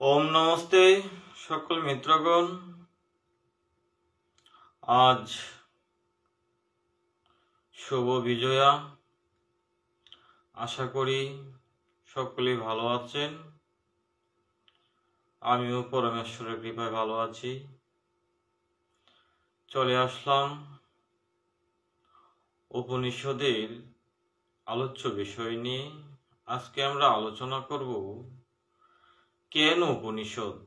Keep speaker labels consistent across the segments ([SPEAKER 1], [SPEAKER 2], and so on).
[SPEAKER 1] ओम नमस्ते सकल मित्रगण। आज शुभ विजया। आशा करी सकलेই ভালো আছেন। আমিও পরমেশ্বরের কৃপায় ভালো আছি। চলে আসলাম উপনিষদের আলোচ্য বিষয় নিয়ে। আজকে আমরা আলোচনা করব কেন উপনিষদ।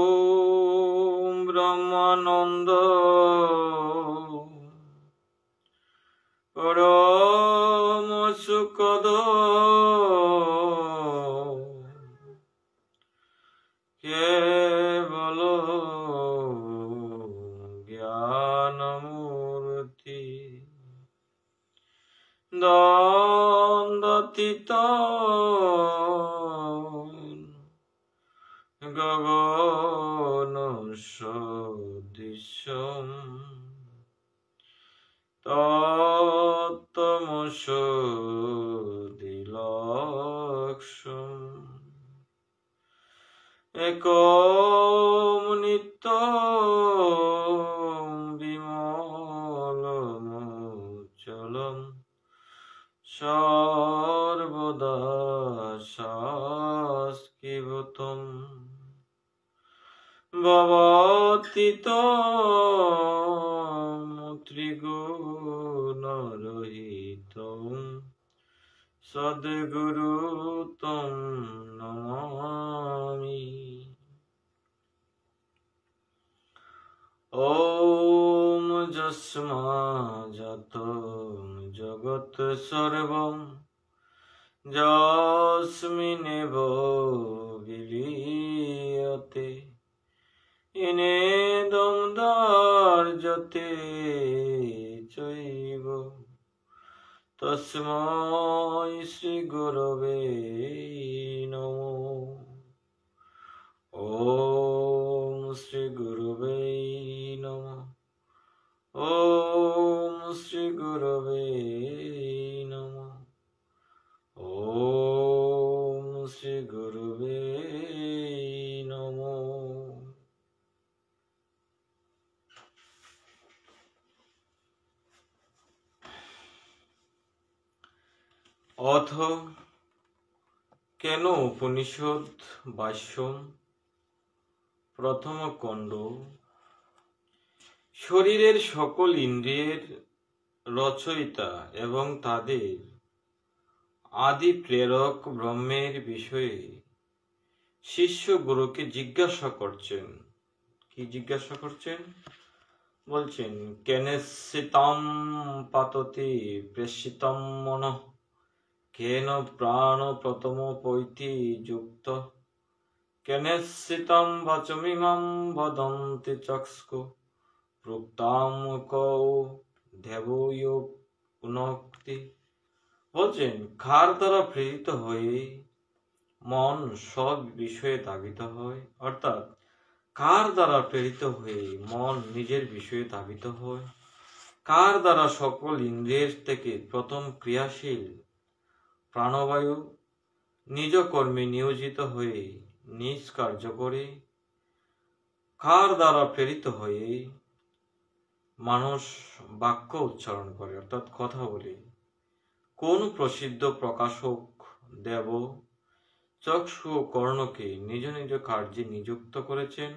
[SPEAKER 1] ओम ब्रह्मानंद परम सुखद केवल ज्ञानमूर्ति द्वन्द्वातीत गगन सदृशं तत्तमसोदिलक्षम् एकं नित्यं विमलमचलं सर्वदा शाश्वतम् भवातीतं त्रिगुणरहितं सद्गुरुं नमामि। ॐ यस्माज्जातं जगत् सर्वं यस्मिन्नेव विलीयते येनेदं धार्यते चैव तस्मै श्रीगुरवे नमः। ॐ श्रीगुरवे नमः। ॐ श्रीगुरवे नमः। ॐ श्रीगुरवे नमः। অথ কেন উপনিষদ ভাষ্যম। প্রথম খণ্ড। শরীরের সকল ইন্দ্রিয়ের রচয়িতা এবং তাদের আদি প্রেরক ব্রহ্মের বিষয়ে শিষ্য গুরুকে জিজ্ঞাসা করছেন। কি জিজ্ঞাসা করছেন? বলছেন কেনেসিতম পাততি প্রেষিতম মনঃ কেন প্রাণ প্রথম পৈতি যুক্ত কেনেসিতম বাচমিমাম বদন্তি চক্ষু প্রুক্তাম কৌ দেবয়ো পুনক্তি। বলছেন কার দ্বারা প্রেরিত হয়ে মন সব বিষয়ে ধাবিত হয়, অর্থাৎ কার দ্বারা প্রেরিত হয়ে মন নিজের বিষয়ে ধাবিত হয়, কার দ্বারা সকল ইন্দ্রিয়ের থেকে প্রথম ক্রিয়াশীল প্রাণবায়ু নিজ কর্মে নিয়োজিত হয়ে নিজ কার্য করে, কার দ্বারা প্রেরিত হয়ে মানুষ বাক্য উচ্চারণ করে অর্থাৎ কথা বলে, কোন প্রসিদ্ধ প্রকাশক দেব চক্ষু ও কর্ণকে নিজ নিজ কার্যে নিযুক্ত করেছেন।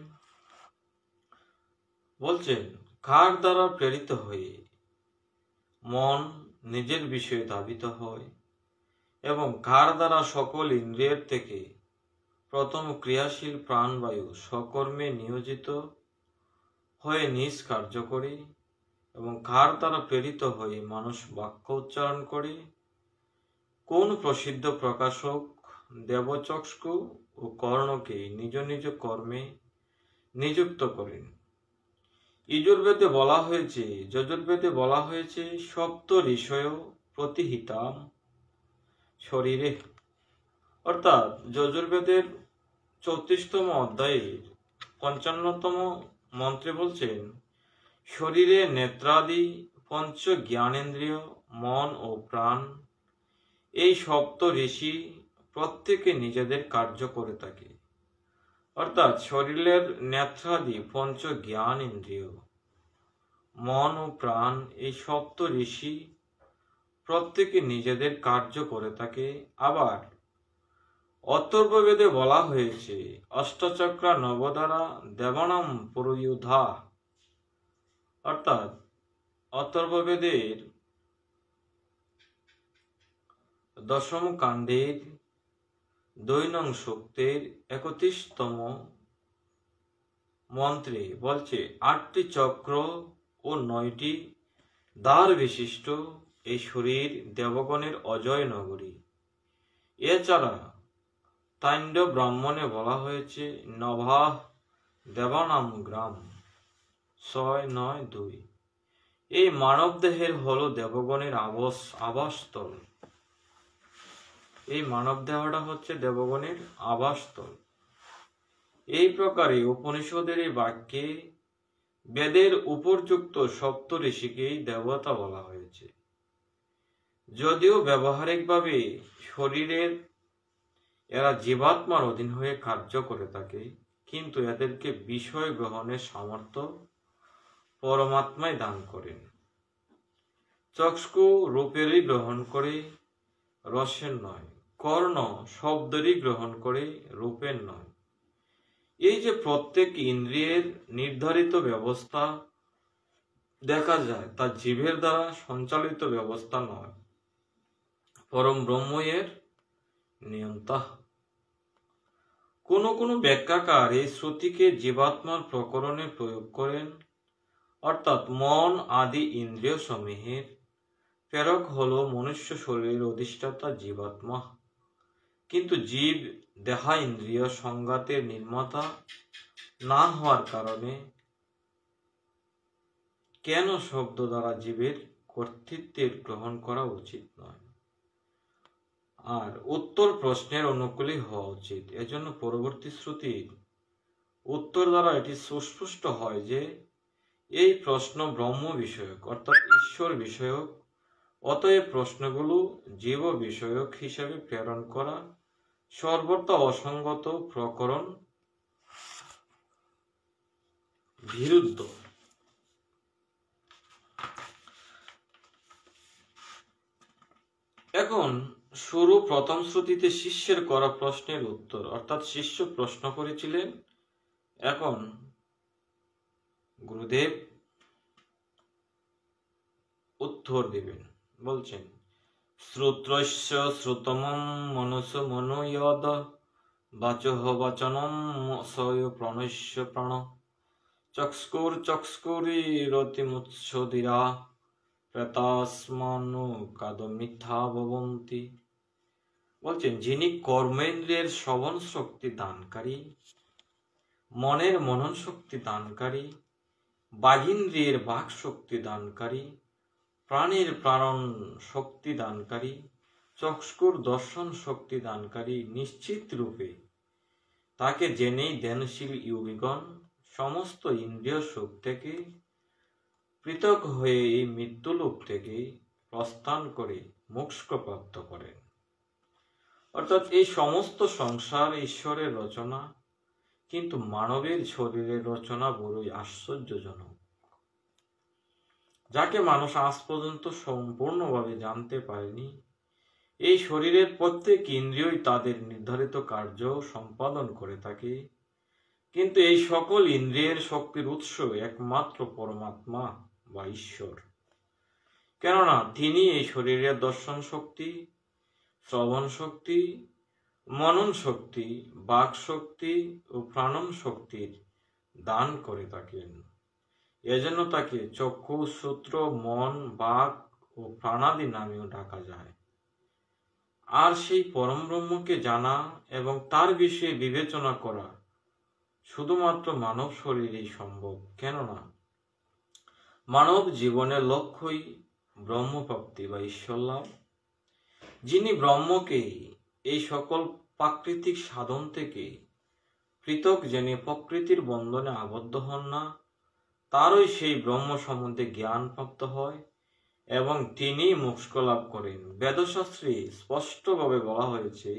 [SPEAKER 1] বলছেন কার দ্বারা প্রেরিত হয়ে মন নিজের বিষয়ে ধাবিত হয় এবং কার দ্বারা সকল ইন্দ্রিয়ের থেকে প্রথম ক্রিয়াশীল প্রাণবায়ু সকর্মে নিয়োজিত হয়ে নিজ কার্য করে এবং কার দ্বারা প্রেরিত হয়ে মানুষ বাক্য উচ্চারণ করে, কোন প্রসিদ্ধ প্রকাশক দেবচক্ষু ও কর্ণকে নিজ নিজ কর্মে নিযুক্ত করেন। যজুর্বেদে বলা হয়েছে সপ্ত ঋষয় প্রতিহিতাম শরীরে। অর্থাৎ যজুর্বেদের 34তম অধ্যায়ের 55তম মন্ত্রে বলছেন, শরীরে নেত্রাদি পঞ্চ জ্ঞানেন্দ্রিয়, মন ও প্রাণ, এই সপ্ত ঋষি প্রত্যেকে নিজেদের কার্য করে থাকে। অর্থাৎ শরীরের নেত্রাদি পঞ্চ জ্ঞান ইন্দ্রিয়, মন ও প্রাণ, এই সপ্ত ঋষি প্রত্যেকে নিজেদের কার্য করে থাকে। আবার অথর্ববেদে বলা হয়েছে, অষ্টচক্রা নবদ্বারা দেবানাম পুরুয়ুধা। অর্থাৎ অথর্ববেদের 10ম কাণ্ডের 2 নং সূক্তের 31তম মন্ত্রে বলছে, 8টি চক্র ও 9টি দ্বার বিশিষ্ট এই শরীর দেবগণের অজয় নগরী। এছাড়া তাণ্ডব ব্রাহ্মণে বলা হয়েছে, নভা দেবানাম গ্রাম 692। এই মানব দেহের হল দেবগণের আবাসস্থল। এই মানব দেহটা হচ্ছে দেবগণের আবাসস্থল। এই প্রকারে উপনিষদের এই বাক্যে বেদের উপর্যুক্ত সপ্ত ঋষিকেই দেবতা বলা হয়েছে। যদিও ব্যবহারিকভাবে শরীরের এরা জীবাত্মার অধীন হয়ে কার্য করে থাকে, কিন্তু এদেরকে বিষয় গ্রহণের সামর্থ্য পরমাত্মাই দান করেন। চক্ষু রূপেরই গ্রহণ করে, রসের নয়। কর্ণ শব্দেরই গ্রহণ করে, রূপের নয়। এই যে প্রত্যেক ইন্দ্রিয়ের নির্ধারিত ব্যবস্থা দেখা যায়, তা জীবের দ্বারা সঞ্চালিত ব্যবস্থা নয়, পরম ব্রহ্ম এর নিয়ন্তা। কোন ব্যাখ্যাকার এই শ্রুতিকে জীবাত্মার প্রকরণে প্রয়োগ করেন। অর্থাৎ মন আদি ইন্দ্রিয় সমূহের প্রেরক হল মনুষ্য শরীরের অধিষ্ঠাতা জীবাত্মা, কিন্তু জীব দেহা ইন্দ্রিয় সংঘাতের নির্মাতা না হওয়ার কারণে কেন শব্দ দ্বারা জীবের কর্তৃত্বের গ্রহণ করা উচিত নয়, আর উত্তর প্রশ্নের অনুকূলই হওয়া উচিত। এজন্য পরবর্তী শ্রুতির উত্তর দ্বারা এটি সুস্পষ্ট হয় যে এই প্রশ্ন ব্রহ্ম বিষয়ক, অর্থাৎ ঈশ্বর বিষয়ক। অতএব প্রশ্নগুলো জীব বিষয়ক হিসেবে প্রেরণ করা সর্বদা অসঙ্গত, প্রকরণ বিরুদ্ধ। এখন শুরু প্রথম শ্রুতিতে শিষ্যের করা প্রশ্নের উত্তর, অর্থাৎ শিষ্য প্রশ্ন করেছিলেন, এখন গুরুদেব উত্তর দেবেন। বলছেন, শ্রুত্রস্য শ্রুতমম মনস মনোয়দ বাচঃ বচনম সয় প্রণস্য প্রাণ চক্ষুর চক্ষুরিরতিমুচ্ছদিরা প্রেতাস্মানু কাদ মিথ্যা ভবন্তি। বলছেন, যিনি কর্মেন্দ্রিয়ের শ্রবণ শক্তি দানকারী, মনের মনন শক্তি দানকারী, বাগিন্দ্রিয়ের বাক শক্তি দানকারী, প্রাণের প্রাণন শক্তি দানকারী, চক্ষুর দর্শন শক্তি দানকারী, নিশ্চিত রূপে তাকে জেনেই জ্ঞানশীল যোগীগণ সমস্ত ইন্দ্রিয় সুখ থেকে পৃথক হয়ে এই মৃত্যুলোক থেকে প্রস্থান করে মোক্ষ প্রাপ্ত করেন। অর্থাৎ এই সমস্ত সংসার ঈশ্বরের রচনা, কিন্তু মানবের শরীরের রচনা বড়ই আশ্চর্যজনক, যাকে মানুষ আজ পর্যন্ত সম্পূর্ণভাবে জানতে পারেনি। এই শরীরের প্রত্যেক ইন্দ্রিয়ই তাদের নির্ধারিত কার্য সম্পাদন করে থাকে, কিন্তু এই সকল ইন্দ্রিয়ের শক্তির উৎস একমাত্র পরমাত্মা বা ঈশ্বর। কেননা তিনি এই শরীরের দর্শন শক্তি, শ্রবণ শক্তি, মনন শক্তি, বাক শক্তি ও প্রাণন শক্তির দান করে থাকেন। এজন্য তাকে চক্ষু, সূত্র, মন, বাক ও প্রাণাদি নামেও ডাকা যায়। আর সেই পরম ব্রহ্মকে জানা এবং তার বিষয়ে বিবেচনা করা শুধুমাত্র মানব শরীরেই সম্ভব। কেননা মানব জীবনের লক্ষ্যই ব্রহ্মপ্রাপ্তি বা ঈশ্বর লাভ। যিনি ব্রহ্মকে এই সকল প্রাকৃতিক সাধন থেকে পৃথক জেনে প্রকৃতির বন্ধনে আবদ্ধ হন না, তারই সেই ব্রহ্ম সম্বন্ধে জ্ঞান প্রাপ্ত হয় এবং তিনি মোক্ষ লাভ করেন। বেদশাস্ত্রে স্পষ্টভাবে বলা হয়েছে,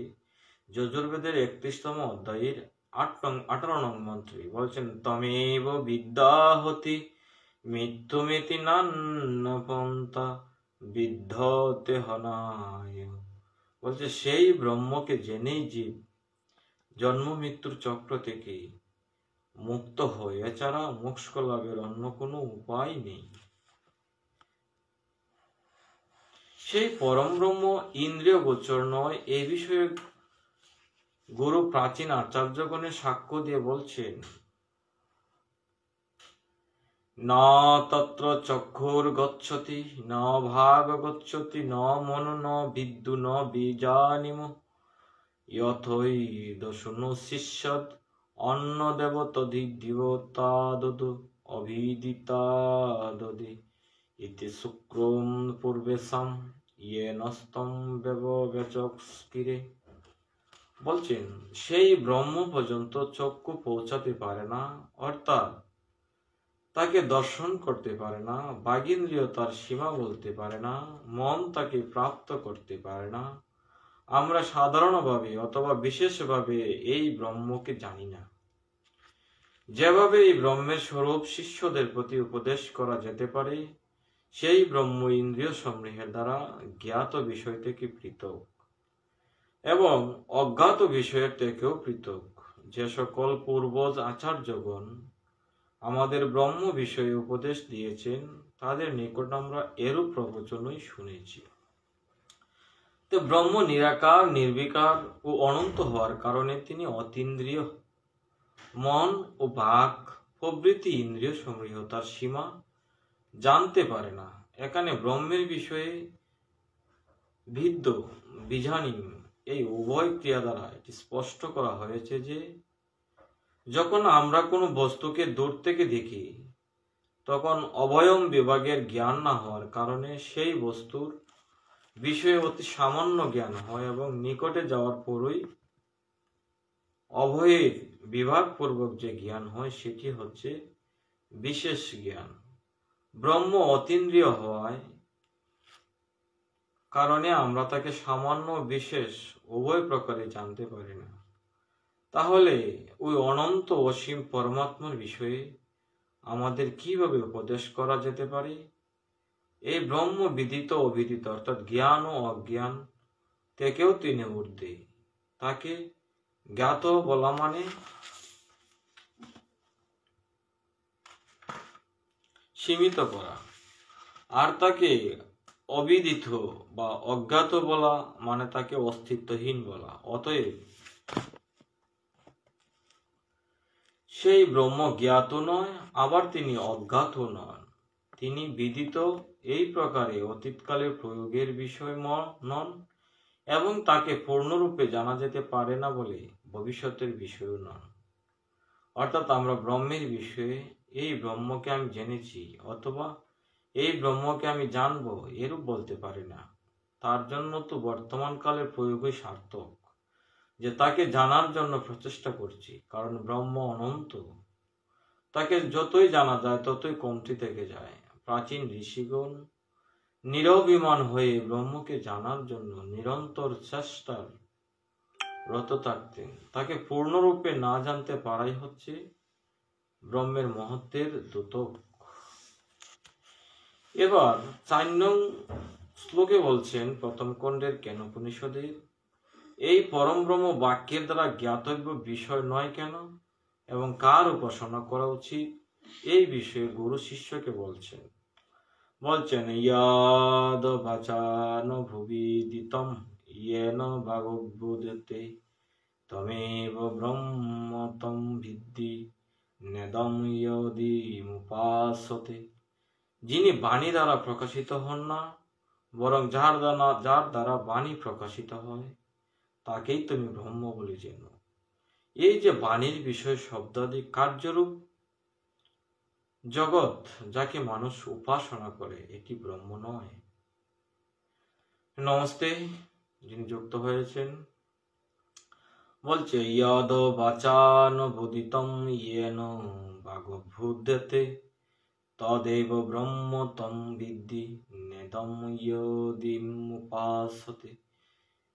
[SPEAKER 1] যজুর্বেদের 31তম অধ্যায়ের 18 নং মন্ত্রে বলছেন, তমেব বিদ্যা হতি মৃত্যুমিতি নান্য পন্থা বিদ্ধতে হনায়। বলছে সেই ব্রহ্মকে জেনেই জীব জন্ম মৃত্যুর চক্র থেকে মুক্ত হয়, এছাড়া মোক্ষ লাভের অন্য কোনো উপায় নেই। সেই পরম ব্রহ্ম ইন্দ্রিয় গোচর নয়, এই বিষয়ে গুরু প্রাচীন আচার্যগণের সাক্ষ্য দিয়ে বলছেন, না তত্র চক্ষুর গচ্ছতি না ভাগ গচ্ছতি ন মনো ন বিদ্যু ন বীজানিম যথৈ দশনু শিষ্যদ অন্ন দেবতধি দেবতাদদ অভিদিতাদদে ইতি শুক্রম পূর্বেশাম ইয়েনস্তম ব্যববেচস্কিরে। বলছেন সেই ব্রহ্ম পর্যন্ত চক্ষু পৌঁছাতে পারে না, অর্থাৎ তাকে দর্শন করতে পারে না, বাগিন্দ্রিয় তার সীমা বলতে পারে না, মন তাকে প্রাপ্ত করতে পারে না। আমরা সাধারণভাবে অথবা বিশেষভাবে এই ব্রহ্মকে জানি না। যেভাবে এই ব্রহ্মের স্বরূপ শিষ্যদের প্রতি উপদেশ করা যেতে পারে, সেই ব্রহ্ম ইন্দ্রিয় সমূহের দ্বারা জ্ঞাত বিষয় থেকে পৃথক এবং অজ্ঞাত বিষয়ের থেকেও পৃথক। যে সকল পূর্বজ আচার্যগণ আমাদের ব্রহ্ম বিষয়ে উপদেশ দিয়েছেন, তাদের নিকট আমরা এরূপ প্রবচনই শুনেছি। তো ব্রহ্ম নিরাকার, নির্বিকার ও অনন্ত হওয়ার কারণে তিনি অতীন্দ্রিয়। মন ও বাক প্রভৃতি ইন্দ্রিয় সমূহ তার সীমা জানতে পারে না। এখানে ব্রহ্মের বিষয়ে ভিদ্য বীজানিম এই উভয় ক্রিয়া দ্বারা এটি স্পষ্ট করা হয়েছে যে যখন আমরা কোনো বস্তুকে দূর থেকে দেখি, তখন অবয়ব বিভাগের জ্ঞান না হওয়ার কারণে সেই বস্তুর বিষয়ে অতি সামান্য জ্ঞান হয় এবং নিকটে যাওয়ার পরই অভয়ের বিভাগ পূর্বক যে জ্ঞান হয় সেটি হচ্ছে বিশেষ জ্ঞান। ব্রহ্ম অতীন্দ্রিয় হওয়ায় কারণে আমরা তাকে সামান্য বিশেষ উভয় প্রকারে জানতে পারি না। তাহলে ওই অনন্ত অসীম পরমাত্মার বিষয়ে আমাদের কিভাবে উপদেশ করা যেতে পারে? এই ব্রহ্ম বিদিত অবিদিত অর্থাৎ জ্ঞান ও অজ্ঞান থেকেও তিনি ঊর্ধ্বে। তাকে জ্ঞাত বলা মানে সীমিত করা, আর তাকে অবিদিত বা অজ্ঞাত বলা মানে তাকে অস্তিত্বহীন বলা। অতএব সেই ব্রহ্ম জ্ঞাত নয়, আবার তিনি অজ্ঞাত নন। তিনি বিদিত এই প্রকারে অতীতকালের প্রয়োগের বিষয় নন এবং তাকে পূর্ণরূপে জানা যেতে পারে না বলে ভবিষ্যতের বিষয়ও নন। অর্থাৎ আমরা ব্রহ্মের বিষয়ে এই ব্রহ্মকে আমি জেনেছি অথবা এই ব্রহ্মকে আমি জানবো এরূপ বলতে পারি না। তার জন্য তো বর্তমান কালের প্রয়োগই সার্থক, যে তাকে জানার জন্য প্রচেষ্টা করছি। কারণ ব্রহ্ম অনন্ত, তাকে যতই জানা যায় ততই কমতি থেকে যায়। প্রাচীন ঋষিগণ নিরভিমান হয়ে ব্রহ্মকে জানার জন্য নিরন্তর চেষ্টার রত থাকতেন। তাকে পূর্ণরূপে না জানতে পারাই হচ্ছে ব্রহ্মের মহত্বের দ্যোতক। এবার 4 নং শ্লোকে বলছেন প্রথম খণ্ডের কেনোপনিষদের, এই পরম ব্রহ্ম বাক্যের দ্বারা জ্ঞাতব্য বিষয় নয় কেন এবং কার উপাসনা করা উচিত, এই বিষয়ে গুরু শিষ্যকে বলছেন ইয়াদ বাচান ভুবিদিতম ইয়েন ভাগবুদতে তমেব ব্রহ্ম তম ভিদ্দি নেদম ইয়দিমুপাসতে। যিনি বাণী দ্বারা প্রকাশিত হন না, বরং যার দ্বারা বাণী প্রকাশিত হয়, তাকেই তুমি ব্রহ্ম বলে জেনো। এই যে বাণীর বিষয় শব্দাদি কার্যরূপ জগৎ যাকে মানুষ উপাসনা করে, এটি ব্রহ্ম নয়। নমস্তে, যিনি যুক্ত হয়েছেন বলছে ইয়দ বাচানুবোদিতম ইয়েন বাগভূদ্যতে তদেব ব্রহ্ম তম বিদ্ধি নেদম ইয়দিমুপাসতে।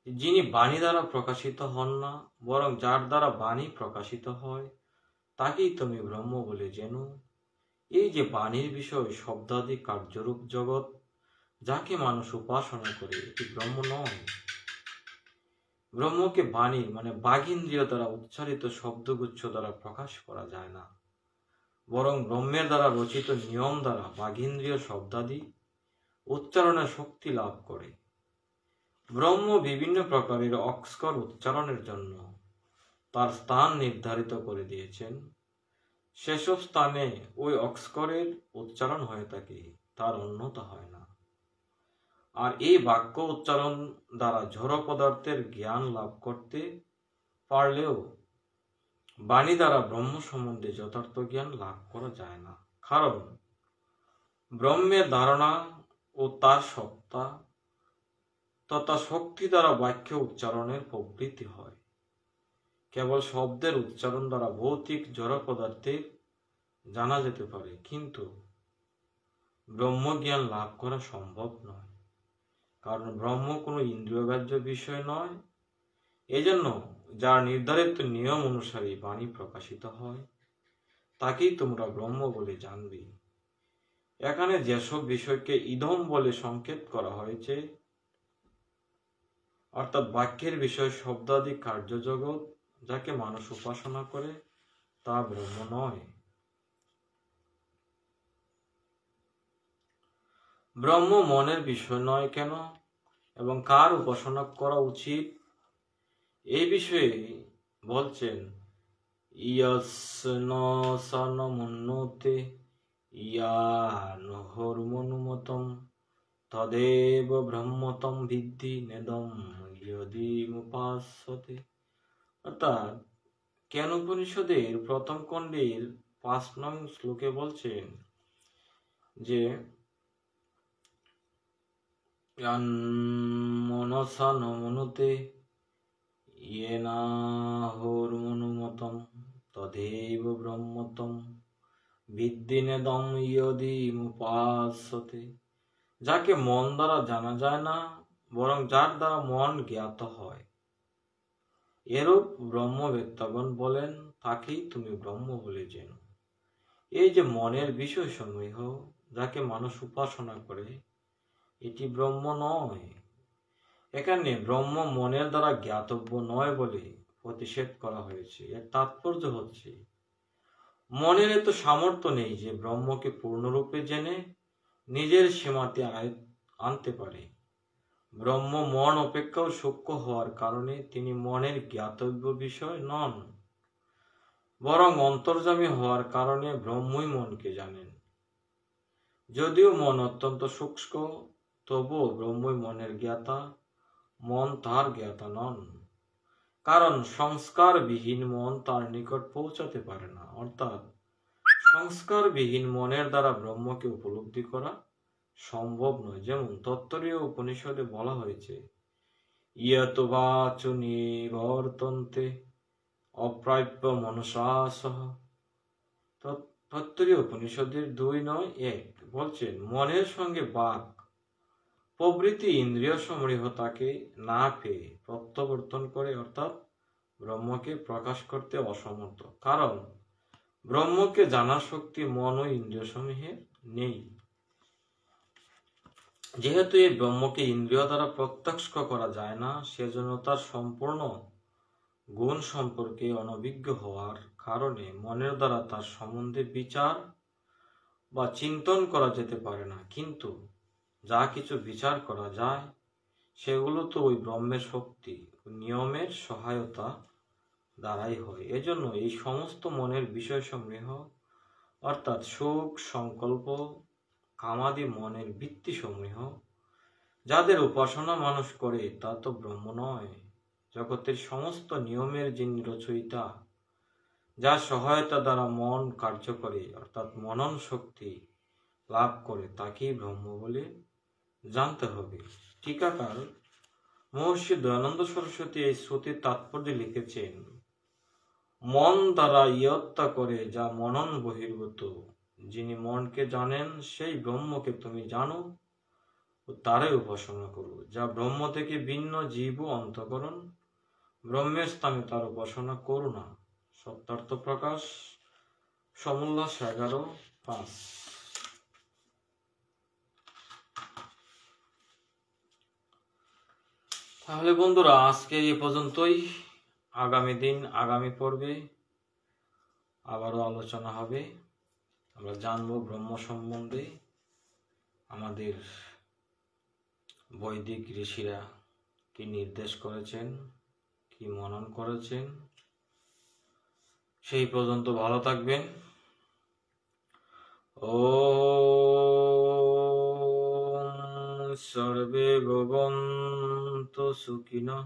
[SPEAKER 1] যিনি বাণী দ্বারা প্রকাশিত হন না, বরং যার দ্বারা বাণী প্রকাশিত হয় তাকেই তুমি ব্রহ্ম বলে জেনো। এই যে বাণীর বিষয় শব্দাদি কার্যরূপ জগৎ, যাকে মানুষ উপাসনা করে, এটি ব্রহ্ম নয়। ব্রহ্মকে বাণী মানে বাগিন্দ্রিয় দ্বারা উচ্চারিত শব্দগুচ্ছ দ্বারা প্রকাশ করা যায় না, বরং ব্রহ্মের দ্বারা রচিত নিয়ম দ্বারা বাগিন্দ্রিয় শব্দাদি উচ্চারণের শক্তি লাভ করে। ব্রহ্ম বিভিন্ন প্রকারের অক্সকর উচ্চারণের জন্য তার স্থান নির্ধারিত করে দিয়েছেন। সেসব স্থানে ওই অক্সকরের উচ্চারণ হয়ে থাকে, তার অন্যতা হয় না। আর এই বাক্য উচ্চারণ দ্বারা জড় পদার্থের জ্ঞান লাভ করতে পারলেও বাণী দ্বারা ব্রহ্ম সম্বন্ধে যথার্থ জ্ঞান লাভ করা যায় না। কারণ ব্রহ্মের ধারণা ও তার সত্তা তথা শক্তি দ্বারা বাক্য উচ্চারণের প্রবৃত্তি হয়। কেবল শব্দের উচ্চারণ দ্বারা ভৌতিক জড় পদার্থের জানা যেতে পারে, কিন্তু ব্রহ্মজ্ঞান লাভ করা সম্ভব নয়। কারণ ব্রহ্ম কোনো ইন্দ্রিয়গ্রাহ্য বিষয় নয়। এজন্য যার নির্ধারিত নিয়ম অনুসারে বাণী প্রকাশিত হয় তাকেই তোমরা ব্রহ্ম বলে জানবে। এখানে যেসব বিষয়কে ইদম বলে সংকেত করা হয়েছে, অর্থাৎ বাক্যের বিষয় শব্দাদি কার্যজগৎ, যাকে মানুষ উপাসনা করে, তা ব্রহ্ম নয়। ব্রহ্ম মনের বিষয় নয় কেন এবং কার উপাসনা করা উচিত, এই বিষয়ে বলছেন ইয়স্নসনমন্যতে ইয়ানহর্মনুমতম তদেব ব্রহ্মতম বিদ্ধি নেদম ইয়দিমুপাসতে। অর্থাৎ কেন উপনিষদের প্রথম খণ্ডের 5 নং শ্লোকে বলছেন যে মনসা নমনুতে ইয়েনাহর্মনুমতম তদেব ব্রহ্মতম বিদ্ধি নেদম ইয়দিমুপাসতে। যাকে মন দ্বারা জানা যায় না, বরং যার দ্বারা মন জ্ঞাত হয়, এরূপ ব্রহ্মবেত্তাগণ বলেন, তাকেই তুমি ব্রহ্ম বলে জেনো। এই যে মনের বিষয় সমূহ যাকে মানুষ উপাসনা করে, এটি ব্রহ্ম নয়। এখানে ব্রহ্ম মনের দ্বারা জ্ঞাতব্য নয় বলে প্রতিষেধ করা হয়েছে। এর তাৎপর্য হচ্ছে মনের এত সামর্থ্য নেই যে ব্রহ্মকে পূর্ণরূপে জেনে নিজের সীমাতে আনতে পারে। ব্রহ্ম মন অপেক্ষাও সূক্ষ্ম হওয়ার কারণে তিনি মনের জ্ঞাতব্য বিষয় নন, বরং অন্তর্যামী হওয়ার কারণে ব্রহ্মই মনকে জানেন। যদিও মন অত্যন্ত সূক্ষ্ম, তবুও ব্রহ্মই মনের জ্ঞাতা, মন তার জ্ঞাতা নন। কারণ সংস্কারবিহীন মন তার নিকট পৌঁছাতে পারে না। অর্থাৎ সংস্কারবিহীন মনের দ্বারা ব্রহ্মকে উপলব্ধি করা সম্ভব নয়। যেমন তত্ত্বরীয় উপনিষদে বলা হয়েছে ইয়তো বাচু নিবর্তন্তে অপ্রাপ্য মনসা সহ। তত্ত্বরীয় উপনিষদের 2:9-1 বলছেন মনের সঙ্গে বাক প্রভৃতি ইন্দ্রিয় সমূহ তাকে না পেয়ে প্রত্যাবর্তন করে, অর্থাৎ ব্রহ্মকে প্রকাশ করতে অসমর্থ। কারণ ব্রহ্মকে জানার শক্তি মন ও ইন্দ্রিয় সমূহের নেই। যেহেতু এই ব্রহ্মকে ইন্দ্রিয় দ্বারা প্রত্যক্ষ করা যায় না, সেজন্য তার সম্পূর্ণ গুণ সম্পর্কে অনভিজ্ঞ হওয়ার কারণে মনের দ্বারা তার সম্বন্ধে বিচার বা চিন্তন করা যেতে পারে না। কিন্তু যা কিছু বিচার করা যায় সেগুলো তো ওই ব্রহ্মের শক্তি ও নিয়মের সহায়তা দ্বারাই হয়। এজন্য এই সমস্ত মনের বিষয়সমূহ, অর্থাৎ সুখ, সংকল্প, কামাদি মনের বৃত্তিসমূহ যাদের উপাসনা মানুষ করে, তা তো ব্রহ্ম নয়। জগতের সমস্ত নিয়মের যিনি রচয়িতা, যার সহায়তা দ্বারা মন কার্য করে, অর্থাৎ মনন শক্তি লাভ করে, তাকেই ব্রহ্ম বলে জানতে হবে। টিকাকার মহর্ষি দয়ানন্দ সরস্বতী এই শ্রুতির তাৎপর্য লিখেছেন, মন দ্বারা ইয়ত্তা করে যা মনন বহির্ভূত, যিনি মনকে জানেন সেই ব্রহ্মকে তুমি জানো ও তারই উপাসনা করো। যা ব্রহ্ম থেকে ভিন্ন জীব ও অন্তঃকরণ, ব্রহ্মের স্থানে তার উপাসনা করো না। সত্যার্থ প্রকাশ, সমুল্লাস 11:5। তাহলে বন্ধুরা, আজকে এই পর্যন্তই। আগামী দিন, আগামী পর্বে আবারও আলোচনা হবে। আমরা জানবো ব্রহ্ম সম্বন্ধে, আমাদের বৈদিক ঋষিরা কি নির্দেশ করেছেন, কি মনন করেছেন। সেই পর্যন্ত ভালো থাকবেন। ওম সর্বে ভবন্তু সুখিনঃ,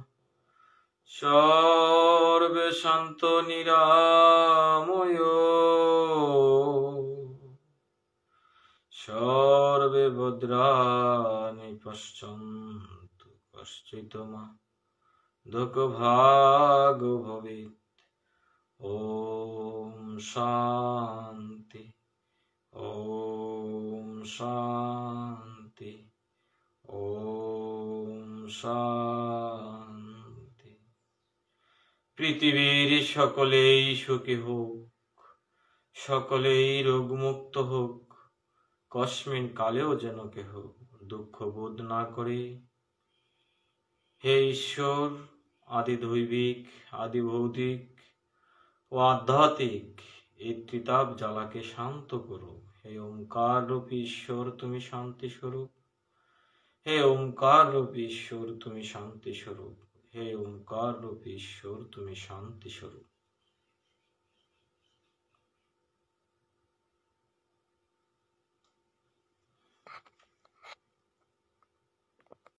[SPEAKER 1] সর্বে শান্ত নিরাময়, সর্বে ভদ্রাণি পশ্যন্তু কশ্চিৎ মা দুঃখভাগ ভবেৎ। ওম শান্তি, ওম শান্তি, ওম শান্তি। পৃথিবীর সকলেই সুখী হোক, সকলেই রোগমুক্ত হোক, কস্মিন কালেও যেন কেহ দুঃখ বোধ না করে। হে ঈশ্বর, আদি দৈবিক, আদি ভৌতিক ও আধ্যাত্মিক এই ত্রিতাপ জ্বালাকে শান্ত করো। হে ওঙ্কার রূপী ঈশ্বর, তুমি শান্তি স্বরূপ। হে ওঙ্কার রূপী ঈশ্বর, তুমি শান্তি স্বরূপ। হে ওঙ্কার রূপী ঈশ্বর, তুমি শান্তি স্বরূপ।